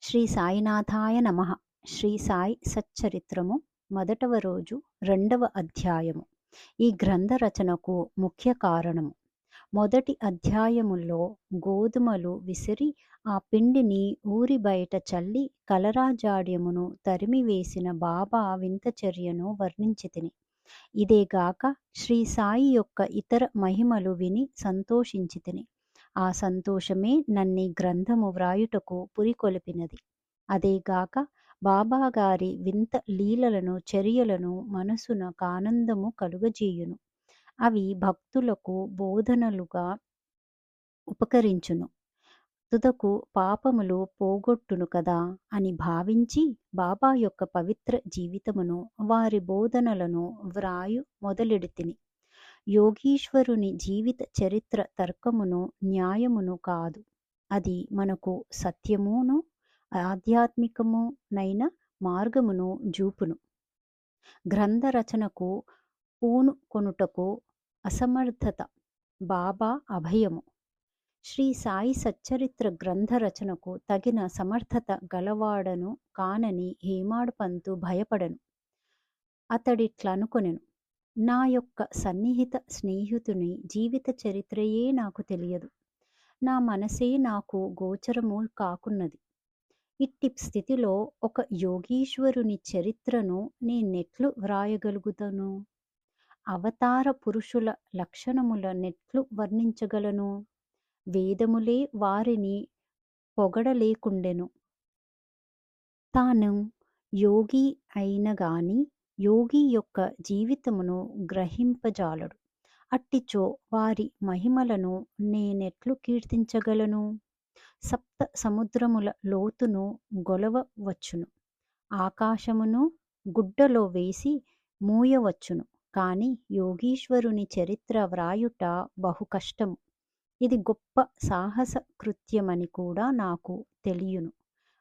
శ్రీ సాయినాథాయ నమః. శ్రీ సాయి సచ్చరిత్రము మొదటవ రోజు రెండవ అధ్యాయము. ఈ గ్రంథ రచనకు ముఖ్య కారణము. మొదటి అధ్యాయములో గోధుమలు విసిరి ఆ పిండిని ఊరి బయట చల్లి కలరాజాడ్యమును తరిమివేసిన బాబా వింత చర్యను వర్ణించితిని. ఇదేగాక శ్రీ సాయి యొక్క ఇతర మహిమలు విని సంతోషించితిని. ఆ సంతోషమే నన్నీ గ్రంథము వ్రాయుటకు పురికొల్పినది. అదేగాక బాబాగారి వింత లీలలను చర్యలను మనసునకానందము కలుగజేయును. అవి భక్తులకు బోధనలుగా ఉపకరించును. తుదకు పాపములు పోగొట్టును కదా అని భావించి బాబా యొక్క పవిత్ర జీవితమును వారి బోధనలను వ్రాయు మొదలెడితిని. యోగీశ్వరుని జీవిత చరిత్ర తర్కమును న్యాయమును కాదు. అది మనకు సత్యమును ఆధ్యాత్మికమునైన మార్గమును జూపును. గ్రంథ రచనకు పూనుకొనుటకు అసమర్థత బాబా అభయము. శ్రీ సాయి సచ్చరిత్ర గ్రంథ రచనకు తగిన సమర్థత గలవాడను కానని హేమాడ్ పంతు భయపడను. అతడిట్లనుకొనెను. నా యొక్క సన్నిహిత స్నేహితుని జీవిత చరిత్రయే నాకు తెలియదు. నా మనసే నాకు గోచరము కాకున్నది. ఇట్టి స్థితిలో ఒక యోగీశ్వరుని చరిత్రను నేనెట్లు వ్రాయగలుగుతాను? అవతార పురుషుల లక్షణముల నెట్లు వర్ణించగలను? వేదములే వారిని పొగడలేకుండెను. తాను యోగి అయినగాని యోగి యొక్క జీవితమును గ్రహింపజాలడు. అట్టిచో వారి మహిమలను నేనెట్లు కీర్తించగలను? సప్త సముద్రముల లోతును గొలవవచ్చును, ఆకాశమును గుడ్డలో వేసి మూయవచ్చును, కాని యోగీశ్వరుని చరిత్ర వ్రాయుట బహు కష్టము. ఇది గొప్ప సాహస కృత్యమని కూడా నాకు తెలియును.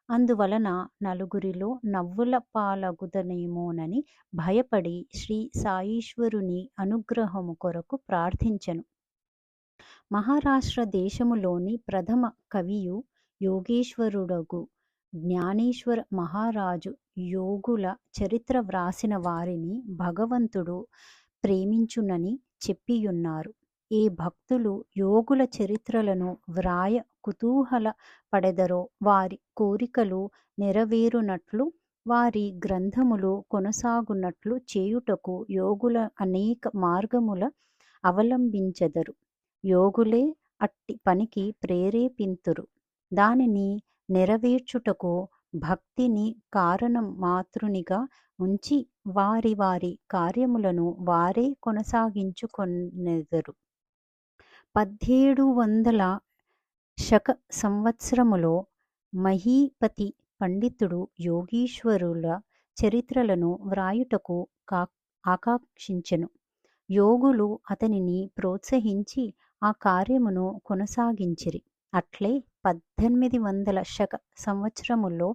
అందువలన నలుగురిలో నవ్వుల పాలగుదనేమోనని భయపడి శ్రీ సాయీశ్వరుని అనుగ్రహము కొరకు ప్రార్థించెను. మహారాష్ట్ర దేశములోని ప్రథమ కవియు యోగేశ్వరుడగు జ్ఞానేశ్వర మహారాజు యోగుల చరిత్ర వ్రాసిన వారిని భగవంతుడు ప్రేమించునని చెప్పియున్నారు. ఏ భక్తులు యోగుల చరిత్రలను వ్రాయ కుతూహల పడెదరో వారి కోరికలు నెరవేరునట్లు వారి గ్రంథములు కొనసాగునట్లు చేయుటకు యోగుల అనేక మార్గముల అవలంబించెదరు. యోగులే అట్టి పనికి ప్రేరేపింతురు. దానిని నెరవేర్చుటకు భక్తిని కారణం మాతృనిగా ఉంచి వారి వారి కార్యములను వారే కొనసాగించుకొనెదరు. 1700 శక సంవత్సరములో మహీపతి పండితుడు యోగీశ్వరుల చరిత్రలను వ్రాయుటకు ఆకాంక్షించెను. యోగులు అతనిని ప్రోత్సహించి ఆ కార్యమును కొనసాగించిరి. అట్లే 1800 శక సంవత్సరములో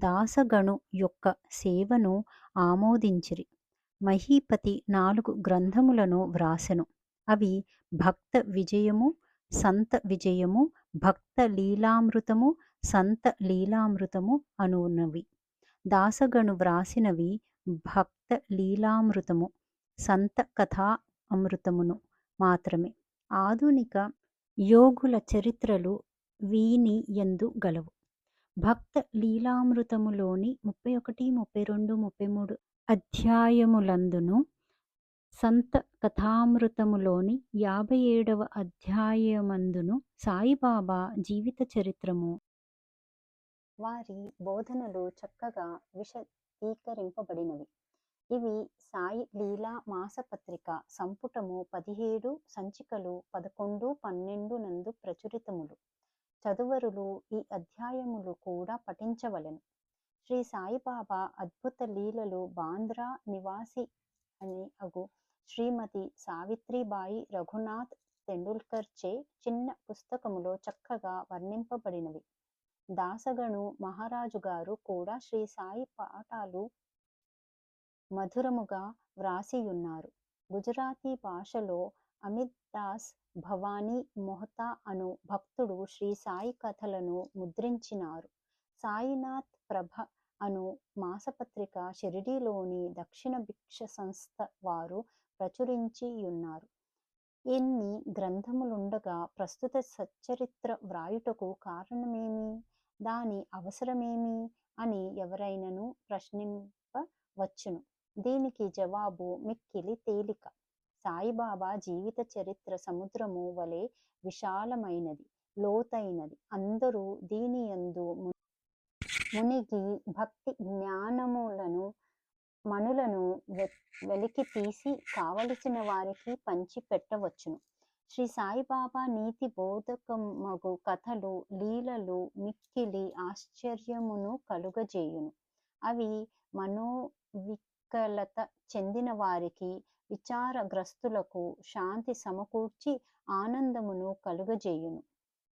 దాసగణు యొక్క సేవను ఆమోదించిరి. మహీపతి 4 గ్రంథములను వ్రాసెను. అవి భక్త విజయము, సంత విజయము, భక్త లీలామృతము, సంత లీలామృతము అనునవి. దాసగణు వ్రాసినవి భక్త లీలామృతము, సంత కథా అమృతమును మాత్రమే. ఆధునిక యోగుల చరిత్రలు వీని యందు గలవు. భక్త లీలామృతములోని 31, 32, 33 అధ్యాయములందును, సంత కథామృతములోని 57వ అధ్యాయమందును సాయిబాబా జీవిత చరిత్రము, వారి బోధనలు చక్కగా విశదీకరింపబడినవి. ఇవి సాయి లీలా మాసపత్రిక సంపుటము 17 సంచికలు 11, 12 నందు ప్రచురితములు. చదువరులు ఈ అధ్యాయములు కూడా పఠించవలెను. శ్రీ సాయిబాబా అద్భుత లీలలు బాంద్రా నివాసి అని అగు శ్రీమతి సావిత్రిబాయి రఘునాథ్ తెండూల్కర్ చే చిన్న పుస్తకములో చక్కగా వర్ణింపబడినవి. దాసగణు మహారాజు గారు కూడా శ్రీ సాయి పాఠాలు మధురముగా వ్రాసియున్నారు. గుజరాతీ భాషలో అమిత్ దాస్ భవానీ మొహతా అను భక్తుడు శ్రీ సాయి కథలను ముద్రించినారు. సాయినాథ్ ప్రభ అను మాసపత్రిక షిరిడీలోని దక్షిణ భిక్ష సంస్థ వారు ప్రచురించియున్నారు. ఎన్ని గ్రంథములుండగా ప్రస్తుత సచ్చరిత్ర వ్రాయుటకు కారణమేమి, దాని అవసరమేమి అని ఎవరైనను ప్రశ్నింపవచ్చును. దీనికి జవాబు మిక్కిలి తేలిక. సాయిబాబా జీవిత చరిత్ర సముద్రము వలె విశాలమైనది, లోతైనది. అందరూ దీనియందు మునిగి భక్తి జ్ఞానములను మనులను వెలికి తీసి కావలసిన వారికి పంచి పెట్టవచ్చును. శ్రీ సాయిబాబా నీతి బోధకమగు కథలు, లీలలు మిక్కిలి ఆశ్చర్యమును కలుగజేయును. అవి మనోవికలత చెందిన వారికి, విచారగ్రస్తులకు శాంతి సమకూర్చి ఆనందమును కలుగజేయును.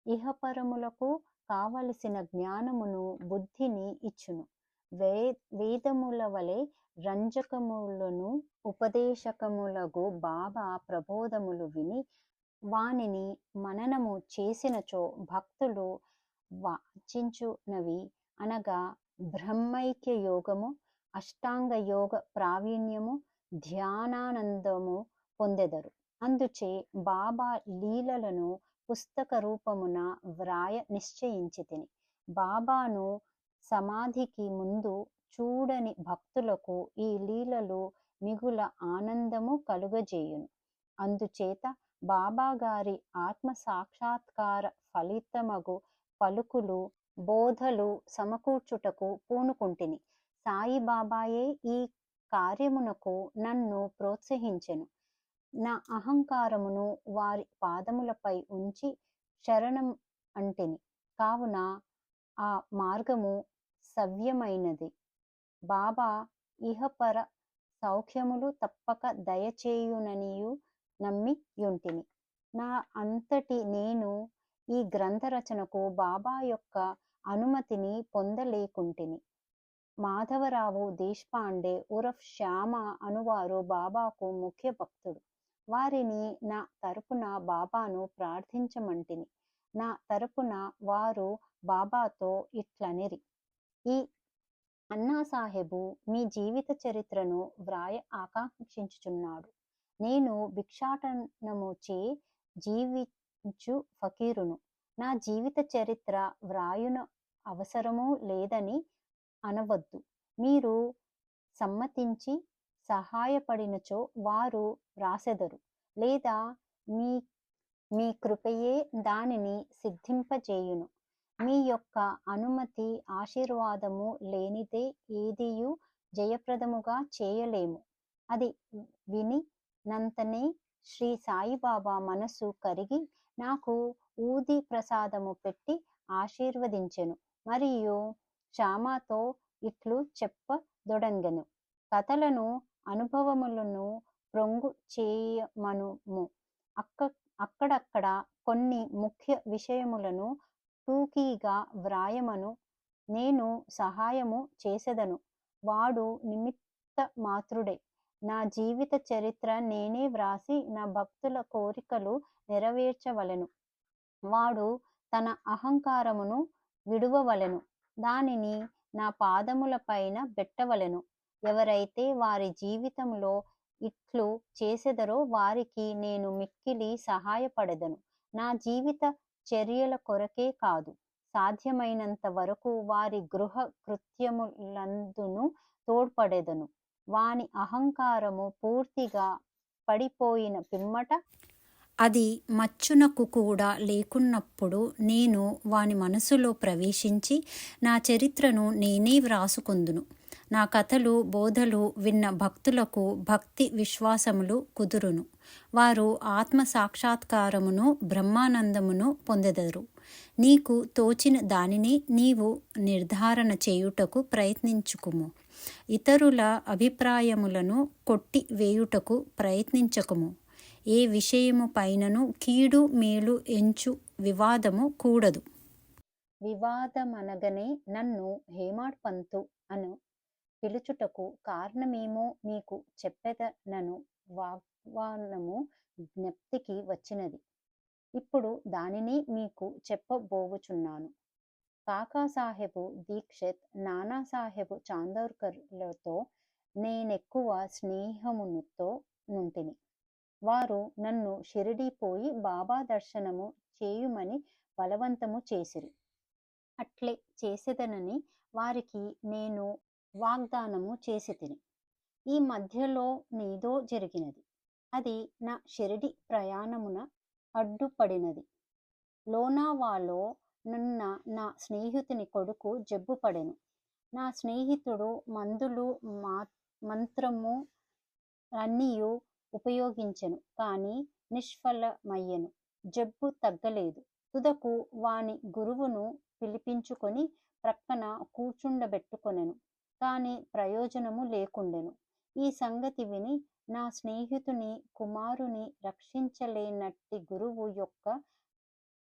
ఇహపరములకు కావలసిన జ్ఞానమును, బుద్ధిని ఇచ్చును. వేదముల వలె రంజకములను ఉపదేశకములగు బాబా ప్రబోధములు విని వానిని మననము చేసినచో భక్తులు వాంఛించునవి అనగా బ్రహ్మైక్య యోగము, అష్టాంగ యోగ ప్రావీణ్యము, ధ్యానానందము పొందెదరు. అందుచే బాబా లీలలను పుస్తక రూపమున వ్రాయ నిశ్చయించితిని. బాబాను సమాధికి ముందు చూడని భక్తులకు ఈ లీలలు మిగుల ఆనందము కలుగజేయును. అందుచేత బాబాగారి ఆత్మ సాక్షాత్కార ఫలితమగు పలుకులు, బోధలు సమకూర్చుటకు పూనుకుంటిని. సాయిబాబాయే ఈ కార్యమునకు నన్ను ప్రోత్సహించెను. నా అహంకారమును వారి పాదములపై ఉంచి శరణం అంటిని. కావున ఆ మార్గము సవ్యమైనది. బాబా ఇహపర సౌఖ్యములు తప్పక దయచేయుననియు నమ్మియుంటిని. నా అంతటి నేను ఈ గ్రంథ రచనకు బాబా యొక్క అనుమతిని పొందలేకుంటిని. మాధవరావు దేశపాండే ఉరఫ్ శ్యామ అనువారు బాబాకు ముఖ్య భక్తుడు. వారిని నా తరపున బాబాను ప్రార్థించమంటిని. నా తరపున వారు బాబాతో ఇట్లనిరి: ఈ అన్నాసాహెబు మీ జీవిత చరిత్రను వ్రాయ ఆకాంక్షించుచున్నాడు. నేను భిక్షాటనముచే జీవించు ఫకీరును. నా జీవిత చరిత్ర వ్రాయున అవసరము లేదని అనవద్దు. మీరు సమ్మతించి సహాయపడినచో వారు వ్రాసెదరు, లేదా మీ కృపయే దానిని సిద్ధింపజేయును. మీ యొక్క అనుమతి, ఆశీర్వాదము లేనిదే ఏదియు జయప్రదముగా చేయలేము. అది వినినంతనే శ్రీ సాయిబాబా మనసు కరిగి నాకు ఊది ప్రసాదము పెట్టి ఆశీర్వదించెను. మరియు శ్యామతో ఇట్లు చెప్పదొడంగెను: కథలను, అనుభవములను ప్రొంగు చేయమనుము. అక్కడక్కడ కొన్ని ముఖ్య విషయములను టూకీగా వ్రాయమను. నేను సహాయము చేసెదను. వాడు నిమిత్త మాత్రుడే. నా జీవిత చరిత్ర నేనే వ్రాసి నా భక్తుల కోరికలు నెరవేర్చవలెను. వాడు తన అహంకారమును విడువవలెను. దానిని నా పాదముల పైన పెట్టవలెను. ఎవరైతే వారి జీవితంలో ఇట్లు చేసెదరో వారికి నేను మిక్కిలి సహాయపడెదను. నా జీవిత చర్యల కొరకే కాదు, సాధ్యమైనంత వరకు వారి గృహ కృత్యములందును తోడ్పడెదను. వాని అహంకారము పూర్తిగా పడిపోయిన పిమ్మట, అది మచ్చునకు కూడా లేకున్నప్పుడు నేను వాని మనసులో ప్రవేశించి నా చరిత్రను నేనే వ్రాసుకొందును. నా కథలు, బోధలు విన్న భక్తులకు భక్తి విశ్వాసములు కుదురును. వారు ఆత్మ సాక్షాత్కారమును, బ్రహ్మానందమును పొందెదరు. నీకు తోచిన దానిని నీవు నిర్ధారణ చేయుటకు ప్రయత్నించుకుము. ఇతరుల అభిప్రాయములను కొట్టి వేయుటకు ప్రయత్నించకుము. ఏ విషయము పైనను కీడు మేలు ఎంచు వివాదము కూడదు. వివాదమనగనే నన్ను హేమాడ్ పంతు అను పిలుచుటకు కారణమేమో మీకు చెప్పెదనను వాగ్దానము జ్ఞప్తికి వచ్చినది. ఇప్పుడు దానిని మీకు చెప్పబోవుచున్నాను. కాకాసాహెబు దీక్షిత్, నానాసాహెబు చాందోర్కర్లతో నేనెక్కువ స్నేహముతో నుంటిని. వారు నన్ను షిరిడీ పోయి బాబా దర్శనము చేయుమని బలవంతము చేసిరి. అట్లే చేసేదనని వారికి నేను వాగ్దానము చేసితిని. ఈ మధ్యలో నీదో జరిగినది. అది నా షిరిడి ప్రయాణమున అడ్డుపడినది. లోనావాలో నున్న నా స్నేహితుని కొడుకు జబ్బుపడెను. నా స్నేహితుడు మందులు మంత్రము అన్నీయు ఉపయోగించెను, కాని నిష్ఫలమయ్యెను. జబ్బు తగ్గలేదు. తుదకు వాని గురువును పిలిపించుకొని ప్రక్కన కూర్చుండబెట్టుకొనెను. కాని ప్రయోజనము లేకుండెను. ఈ సంగతి విని నా స్నేహితుని కుమారుని రక్షించలేనట్టి గురువు యొక్క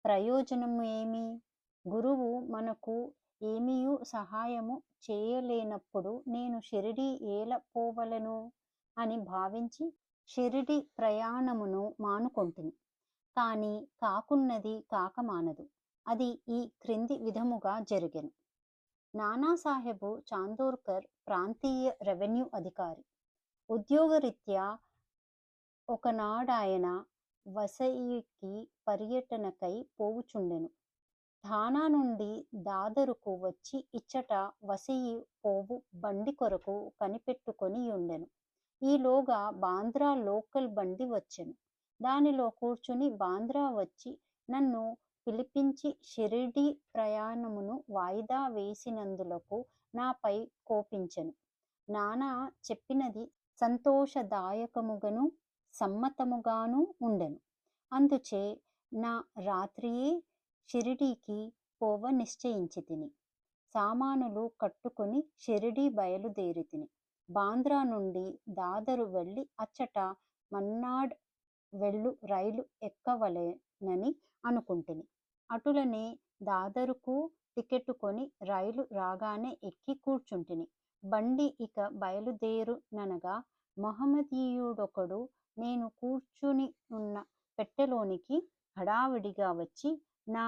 ప్రయోజనము ఏమి? గురువు మనకు ఏమియూ సహాయము చేయలేనప్పుడు నేను షిరిడీ ఏల పోవలెను అని భావించి షిరిడి ప్రయాణమును మానుకొంటిని. కాని కాకున్నది కాకమానదు. అది ఈ క్రింది విధముగా జరిగెను. నానాసాహెబు చాందోర్కర్ ప్రాంతీయ రెవెన్యూ అధికారి. ఉద్యోగరీత్యా ఒకనాడాయన వసయికి పర్యటనకై పోవుచుండెను. థానా నుండి దాదరుకు వచ్చి ఇచ్చట వసయి పోవు బండి కొరకు కనిపెట్టుకొని యుండెను. ఈలోగా బాంద్రా లోకల్ బండి వచ్చెను. దానిలో కూర్చుని బాంద్రా వచ్చి నన్ను పిలిపించి షిరిడీ ప్రయాణమును వాయిదా వేసినందులకు నాపై కోపించెను. నానా చెప్పినది సంతోషదాయకముగను సమ్మతముగాను ఉండెను. అందుచే నా రాత్రియే షిరిడీకి పోవ నిశ్చయించితిని. సామానులు కట్టుకొని షిరిడీ బయలుదేరితిని. బాంద్రా నుండి దాదరు వెళ్ళి అచ్చట మన్నాడ్ వెళ్ళు రైలు ఎక్కవలెనని అనుకుంటిని. అటులనే దాదరుకు టికెట్టు కొని రైలు రాగానే ఎక్కి కూర్చుంటిని. బండి ఇక బయలుదేరుననగా మహమ్మదీయుడొకడు నేను కూర్చుని ఉన్న పెట్టెలోనికి హడావిడిగా వచ్చి నా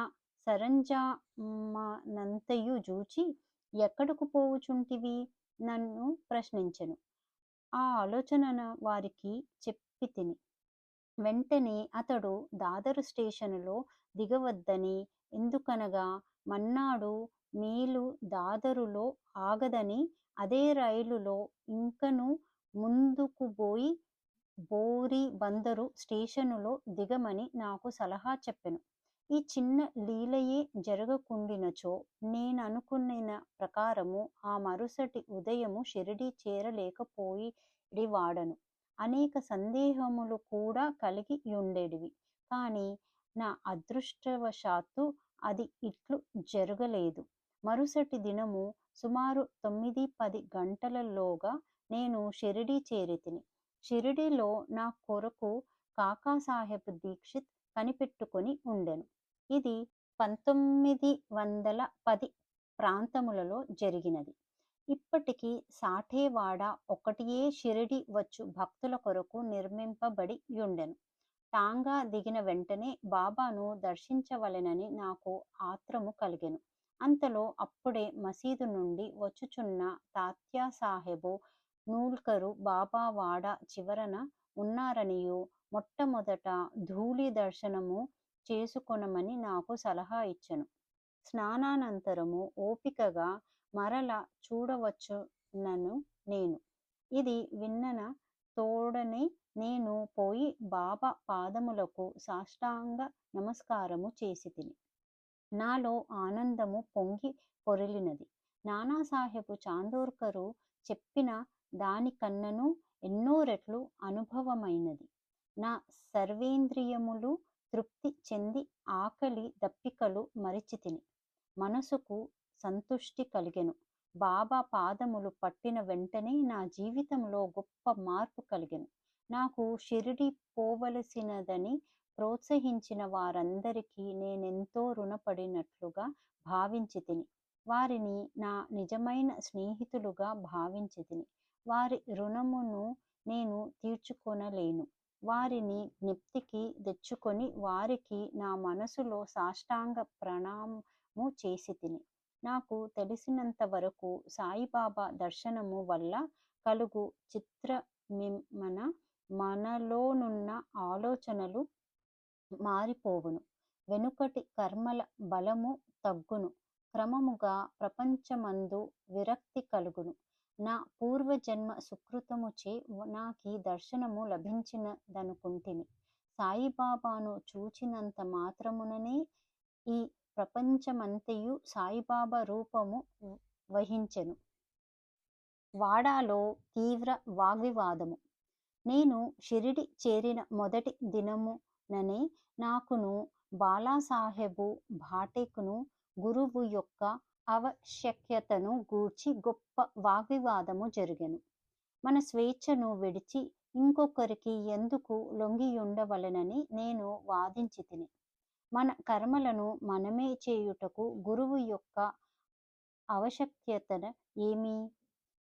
సరంజామానంతయు జూచి ఎక్కడకు పోవుచుంటివి నన్ను ప్రశ్నించెను. ఆ ఆలోచన వారికి చెప్పితిని. వెంటనే అతడు దాదరు స్టేషనులో దిగవద్దని, ఎందుకనగా మన్నాడు మేలు దాదరులో ఆగదని, అదే రైలులో ఇంకను ముందుకుబోయి బోరిబందరు స్టేషనులో దిగమని నాకు సలహా చెప్పెను. ఈ చిన్న లీలయే జరగకుండినచో నేననుకునిన ప్రకారము ఆ మరుసటి ఉదయము షిరిడీ చేరలేకపోయిడివాడను. అనేక సందేహములు కూడా కలిగి యుండెడివి. కాని నా అదృష్టవశాత్తు అది ఇట్లు జరగలేదు. మరుసటి దినము సుమారు 9-10 గంటలలోగా నేను షిరిడీ చేరితిని. షిరిడీలో నా కొరకు కాకాసాహెబ్ దీక్షిత్ కనిపెట్టుకొని ఉండెను. ఇది 1910 ప్రాంతములలో జరిగినది. ఇప్పటికి సాఠేవాడ ఒకటియే షిరిడి వచ్చు భక్తుల కొరకు నిర్మింపబడి యుండెను. టాంగా దిగిన వెంటనే బాబాను దర్శించవలెనని నాకు ఆత్రము కలిగెను. అంతలో అప్పుడే మసీదు నుండి వచ్చుచున్న తాత్యాసాహెబు నూల్కరు బాబా వాడ చివరన ఉన్నారనియు, మొట్టమొదట ధూళి దర్శనము చేసుకొనమని నాకు సలహా ఇచ్చెను. స్నానానంతరము ఓపికగా మరల చూడవచ్చునను నేను. ఇది విన్నన తోడనే నేను పోయి బాబా పాదములకు సాష్టాంగ నమస్కారము చేసితిని. నాలో ఆనందము పొంగి పొరలినది. నానాసాహెబు చాందోర్కరు చెప్పిన దానికన్నను ఎన్నో రెట్లు అనుభవమైనది. నా సర్వేంద్రియములు తృప్తి చెంది ఆకలి దప్పికలు మరిచితిని. మనసుకు సంతుష్టి కలిగెను. బాబా పాదములు పట్టిన వెంటనే నా జీవితంలో గొప్ప మార్పు కలిగెను. నాకు షిరిడి పోవలసినదని ప్రోత్సహించిన వారందరికీ నేనెంతో రుణపడినట్లుగా భావించితిని. వారిని నా నిజమైన స్నేహితులుగా భావించితిని. వారి రుణమును నేను తీర్చుకొనలేను. వారిని జ్ఞప్తికి తెచ్చుకొని వారికి నా మనసులో సాష్టాంగ ప్రణామము చేసితిని. నాకు తెలిసినంత వరకు సాయిబాబా దర్శనము వల్ల కలుగు చిత్రమిమన మనలోనున్న ఆలోచనలు మారిపోవును. వెనుకటి కర్మల బలము తగ్గును. క్రమముగా ప్రపంచమందు విరక్తి కలుగును. నా పూర్వజన్మ సుకృతముచే నాకీ దర్శనము లభించినదనుకుంటిని. సాయిబాబాను చూచినంత మాత్రముననే ఈ ప్రపంచమంతయు సాయిబాబా రూపము వహించెను. వాడాలో తీవ్ర వాగ్వివాదము. నేను షిరిడి చేరిన మొదటి దినముననే నాకును బాలాసాహెబు భాటేకును గురువు యొక్క ఆవశ్యకతను గూర్చి గొప్ప వాగ్వివాదము జరిగెను. మన స్వేచ్ఛను విడిచి ఇంకొకరికి ఎందుకు లొంగియుండవలెనని నేను వాదించితిని. మన కర్మలను మనమే చేయుటకు గురువు యొక్క ఆవశ్యకత ఏమి?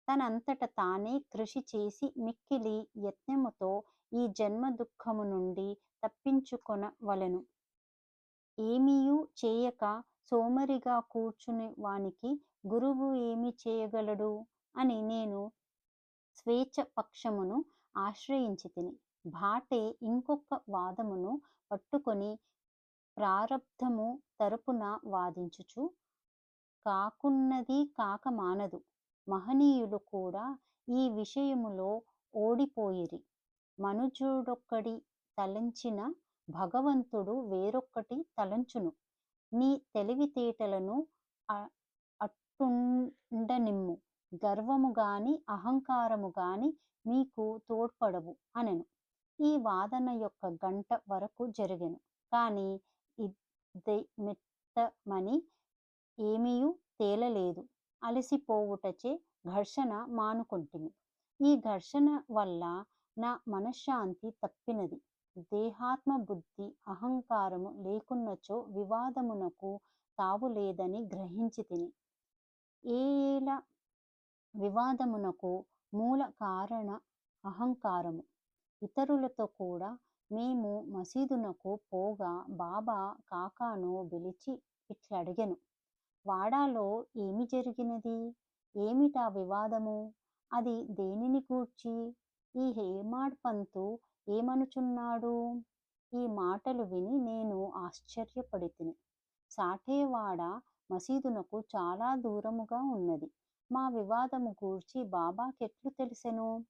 తనంతట తానే కృషి చేసి మిక్కిలి యత్నముతో ఈ జన్మ దుఃఖము నుండి తప్పించుకొనవలెను. ఏమీయూ చేయక సోమరిగా కూర్చుని వానికి గురువు ఏమి చేయగలడు అని నేను స్వేచ్ఛ పక్షమును ఆశ్రయించితిని. భాటే ఇంకొక వాదమును పట్టుకొని ప్రారబ్ధము తరపున వాదించుచు కాకున్నది కాక మానదు. మహనీయులు కూడా ఈ విషయములో ఓడిపోయిరి. మనుజుడొక్కడి తలంచిన భగవంతుడు వేరొక్కటి తలంచును. నీ తెలివితేటలను అట్టుండనిమ్ము. గర్వము గాని అహంకారము గాని మీకు తోడ్పడవు అనెను. ఈ వాదన యొక్క గంట వరకు జరిగెను. కాని ఇదెమిత్తమని ఏమియూ తేలలేదు. అలసిపోవుటచే ఘర్షణ మానుకొంటిని. ఈ ఘర్షణ వల్ల నా మనశ్శాంతి తప్పినది. దేహాత్మ బుద్ధి అహంకారము లేకున్నచో వివాదమునకు తావులేదని గ్రహించితిని. ఏల వివాదమునకు మూల కారణ అహంకారము. ఇతరులతో కూడా మేము మసీదునకు పోగా బాబా కాకాను పిలిచి ఇట్లడిగెను. వాడాలో ఏమి జరిగినది? ఏమిటా వివాదము? అది దేనిని గూర్చి? ఈ హేమాడ్ పంతు ఏమనుచున్నాడు? ఈ మాటలు విని నేను ఆశ్చర్యపడితిని. సాఠేవాడ మసీదునకు చాలా దూరముగా ఉన్నది. మా వివాదము గూర్చి బాబాకెట్లు తెలిసెను?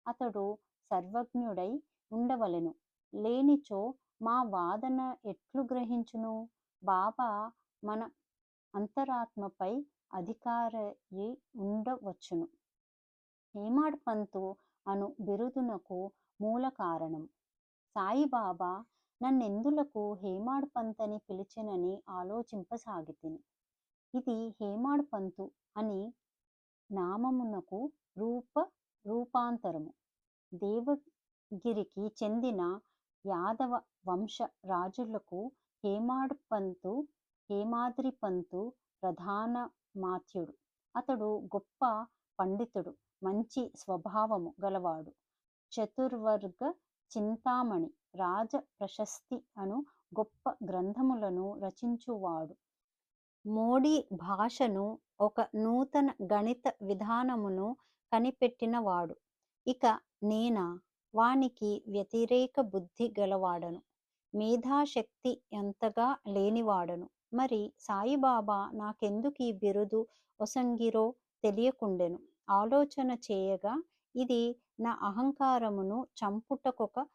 అతడు సర్వజ్ఞుడై ఉండవలెను. లేనిచో మా వాదన ఎట్లు గ్రహించును? బాబా మన అంతరాత్మపై అధికారి ఉండవచ్చును. హేమాడ్ పంతు అను బిరుదునకు మూల కారణం. సాయిబాబా నన్నెందులకు హేమాడ్ పంతని పిలిచెనని ఆలోచింపసాగితిని. ఇది హేమాడ్ పంతు అని నామమునకు రూపాంతరము. దేవగిరికి చెందిన యాదవ వంశ రాజులకు హేమాద్రి పంతు ప్రధానమాత్యుడు. అతడు గొప్ప పండితుడు, మంచి స్వభావము గలవాడు. చతుర్వర్గ చింతామణి, రాజ ప్రశస్తి అను గొప్ప గ్రంథములను రచించువాడు. మోడీ భాషను ఒక నూతన గణిత విధానమును కనిపెట్టినవాడు. ఇక నేనా? వానికి వ్యతిరేక బుద్ధి గలవాడను. మేధాశక్తి ఎంతగా లేనివాడను. మరి సాయిబాబా నాకెందుకీ బిరుదు ఒసంగిరో తెలియకుండెను. ఆలోచన చేయగా ఇది నా అహంకారమును చంపుటకొక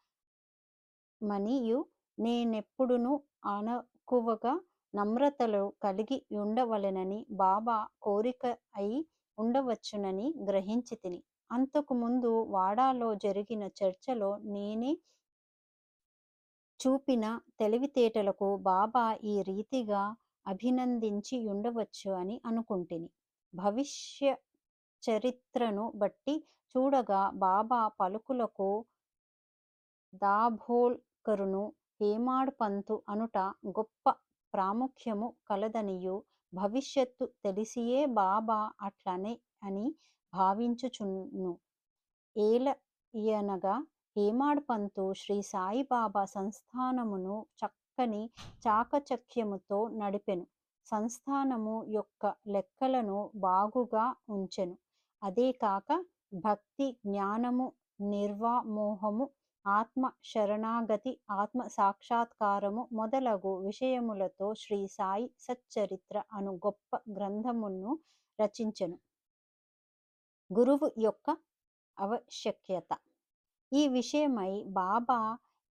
మనియు నేనెప్పుడునూ అణకువగా నమ్రతలు కలిగి ఉండవలెనని బాబా కోరిక అయి ఉండవచ్చునని గ్రహించితిని. అంతకు ముందు వాడాలో జరిగిన చర్చలో నేనే చూపిన తెలివితేటలకు బాబా ఈ రీతిగా అభినందించి ఉండవచ్చు అని అనుకుంటిని. భవిష్య చరిత్రను బట్టి చూడగా బాబా పలుకులకు దాభోల్కరును హేమాడ్ పంతు అనుట గొప్ప ప్రాముఖ్యము కలదనియు భవిష్యత్తు తెలిసియే బాబా అట్లనే అని భావించుచున్ను. ఏలయనగా హేమాడ్ పంతు శ్రీ సాయిబాబా సంస్థానమును చక్కని చాకచక్యముతో నడిపెను. సంస్థానము యొక్క లెక్కలను బాగుగా ఉంచెను. అదే కాక భక్తి, జ్ఞానము, నిర్వామోహము, ఆత్మ శరణాగతి, ఆత్మ సాక్షాత్కారము మొదలగు విషయములతో శ్రీ సాయి సచ్చరిత్ర అను గొప్ప గ్రంథమును రచించెను. గురువు యొక్క ఆవశ్యకత. ఈ విషయమై బాబా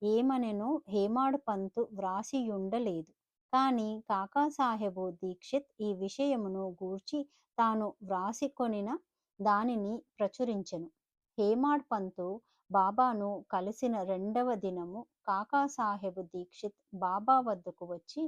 ఏమనెనో హేమాడ్ పంతు వ్రాసియుండలేదు. కాని కాకాసాహెబు దీక్షిత్ ఈ విషయమును గూర్చి తాను వ్రాసికొనిన దానిని ప్రచురించెను. హేమాడ్ పంతు బాబాను కలిసిన రెండవ దినము కాకాసాహెబు దీక్షిత్ బాబా వద్దకు వచ్చి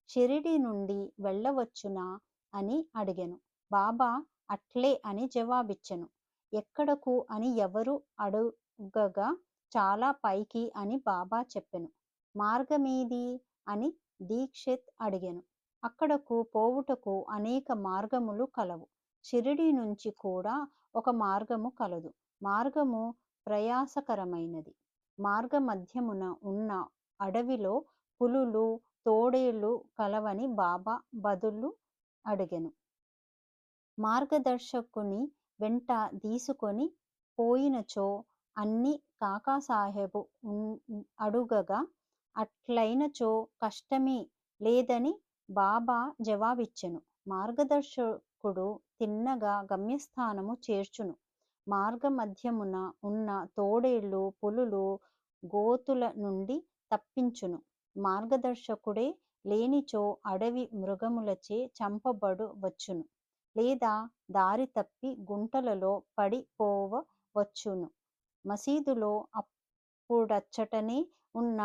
షిరిడీ నుండి వెళ్ళవచ్చునా అని అడిగెను. బాబా అట్లే అని జవాబిచ్చెను. ఎక్కడకు అని ఎవరు అడుగగా చాలా పైకి అని బాబా చెప్పెను. మార్గమేది అని దీక్షిత్ అడిగెను. అక్కడకు పోవుటకు అనేక మార్గములు కలవు. షిరిడీ నుంచి కూడా ఒక మార్గము కలదు. మార్గము ప్రయాసకరమైనది. మార్గ మధ్యమున ఉన్న అడవిలో పులులు, తోడేళ్లు కలవని బాబా బదులు అడిగెను. మార్గదర్శకుని వెంట తీసుకొని పోయినచో అన్ని కాకాసాహెబు అడుగగా అట్లైనచో కష్టమే లేదని బాబా జవాబిచ్చెను. మార్గదర్శకుడు తిన్నగా గమ్యస్థానము చేర్చును. మార్గ మధ్యమున ఉన్న తోడేళ్లు, పులులు గోతుల నుండి తప్పించును. మార్గదర్శకుడే లేనిచో అడవి మృగములచే చంపబడవచ్చును, లేదా దారి తప్పి గుంటలలో పడిపోవచ్చును. మసీదులో అప్పుడచ్చటనే ఉన్న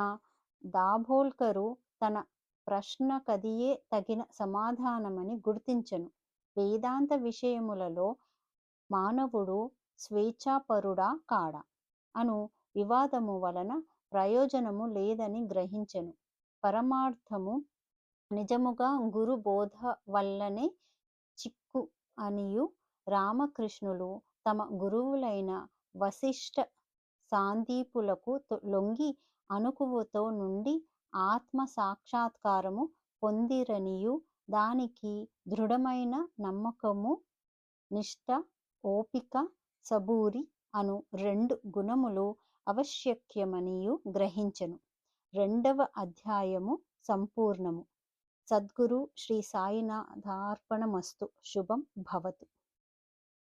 దాభోల్కరు తన ప్రశ్నకదియే తగిన సమాధానమని గుర్తించెను. వేదాంత విషయములలో మానవుడు స్వేచ్ఛాపరుడా కాడా అను వివాదము వలన ప్రయోజనము లేదని గ్రహించెను. పరమార్థము నిజముగా గురు బోధ వల్లనే చిక్కు అనియు రామకృష్ణులు తమ గురువులైన వశిష్ఠ సాందీపులకు లొంగి అణకువతో నుండి ఆత్మ సాక్షాత్కారము పొందిరనియు దానికి దృఢమైన నమ్మకము, నిష్ఠ, ఓపిక, సబూరి అను 2 గుణములు ఆవశ్యకమనియు గ్రహించెను. 2వ అధ్యాయము సంపూర్ణము. సద్గురు శ్రీ సాయినాథార్పణమస్తు. శుభం భవతు.